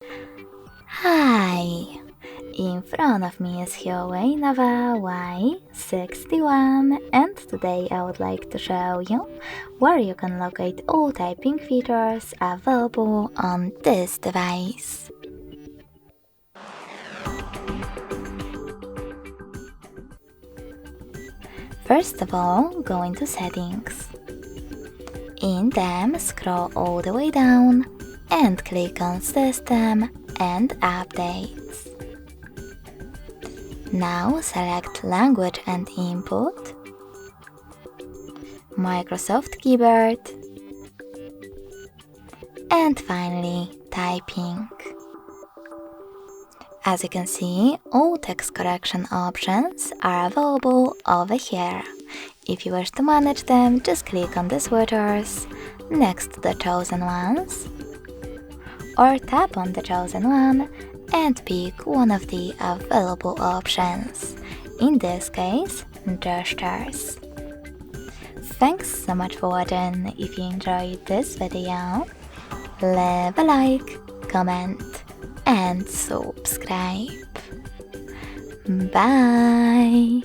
Hi! In front of me is HUAWEI NOVA Y61, and today I would like to show you where you can locate all typing features available on this device. First of all, go into Settings. In them, scroll all the way down and click on System and Updates. Now select Language and Input, Microsoft Keyboard, and finally Typing. As you can see, all text correction options are available over here. If you wish to manage them, just click on the switchers next to the chosen ones, or tap on the chosen one and pick one of the available options, in this case, gestures. Thanks so much for watching. If you enjoyed this video, leave a like, comment, and subscribe. Bye!